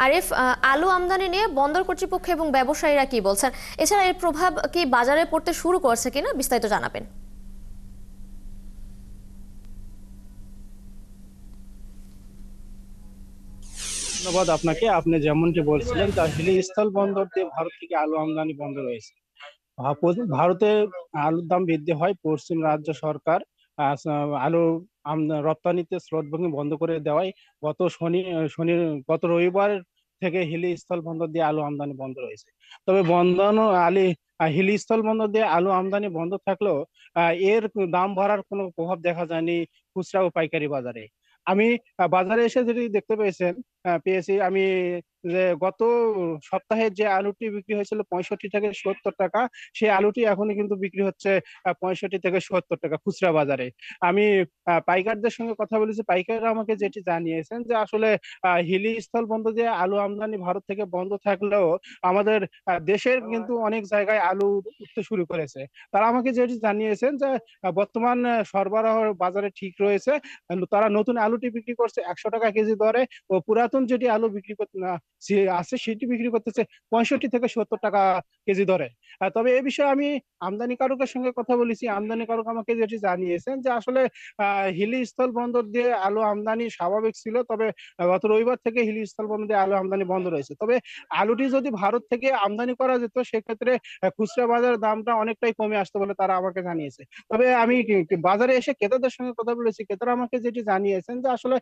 আরিফ, আলু আমদানি নিয়ে বন্দর কর্তৃপক্ষ এবং ব্যবসায়ীরা কি বলছেন? এছাড়া এর প্রভাব কি বাজারে পড়তে শুরু করছে কিনা বিস্তারিত জানাবেন। ধন্যবাদ আপনাকে। আপনি যেমনটি বলছিলেন, হিলি স্থল বন্দর দিয়ে ভারত থেকে আলু আমদানি বন্ধ রয়েছে। ভারতে আলুর দাম বৃদ্ধি হয়, পশ্চিম রাজ্য সরকার আলু রপ্তানিতে স্লট বুকিং বন্ধ করে দেওয়ায় গত শনি শনি গত রবিবার থেকে হিলি স্থল বন্দর দিয়ে আলু আমদানি বন্ধ রয়েছে। তবে হিলি স্থল বন্দর দিয়ে আলু আমদানি বন্ধ থাকলেও এর দাম বাড়ার কোনো প্রভাব দেখা যায়নি খুচরা ও পাইকারি বাজারে। আমি বাজারে এসে যেটি দেখতে পেয়েছি আমি, যে গত সপ্তাহে যে আলুটি বিক্রি হয়েছিল 65 থেকে 70 টাকা, সেই আলুটি এখনই কিন্তু বিক্রি হচ্ছে 65 থেকে 70 টাকা খুচরা বাজারে। আমি পাইকারদের সঙ্গে কথা বলেছি, পাইকাররা আমাকে যেটি জানিয়েছেন যে আসলে হিলি স্থল বন্দর দিয়ে আলু আমদানি ভারত থেকে বন্ধ থাকলেও আমাদের দেশের কিন্তু অনেক জায়গায় আলু উঠতে শুরু করেছে। তারা আমাকে যেটি জানিয়েছেন যে বর্তমান সরবরাহ বাজারে ঠিক রয়েছে। তারা নতুন আলুটি বিক্রি করছে 100 টাকা কেজি দরে, ও পুরাতন যেটি আলু বিক্রি করতে আছে সেটি বিক্রি করতেছে 65 থেকে 70 টাকা কেজি দরে। তবে এই বিষয়ে আমি আমদানিকারকের সঙ্গে কথা বলেছি, আমদানিকারক আমাকে যেটি জানিয়েছেন যে আসলে হিলি স্থল বন্দর দিয়ে আলু আমদানি স্বাভাবিক ছিল, তবে গত রবিবার থেকে হিলি স্থল বন্দর দিয়ে আলু আমদানি বন্ধ রয়েছে। তবে আলুটি যদি ভারত থেকে আমদানি করা যেত, সেক্ষেত্রে খুচরা বাজারের দামটা অনেকটাই কমে আসতো বলে তারা আমাকে জানিয়েছে। তবে আমি বাজারে এসে ক্রেতাদের সঙ্গে কথা বলেছি, ক্রেতারা আমাকে যেটি জানিয়েছেন যে আসলে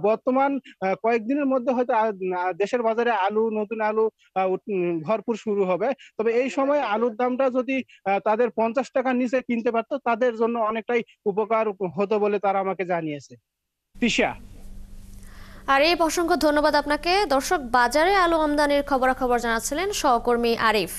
বর্তমান কয়েকদিনের মধ্যে হয়তো দেশের বাজারে নতুন আলু ভরপুর শুরু হবে। তবে এই সময় আলুর দামটা যদি তাদের 50 টাকার নিচে কিনতে পারতো, তাদের জন্য অনেকটাই উপকার হতো বলে তারা আমাকে জানিয়েছে। তিশা। আরিফ, অসংখ্য ধন্যবাদ আপনাকে। দর্শক, বাজারে আলু আমদানির খবরাখবর জানাচ্ছিলেন সহকর্মী আরিফ।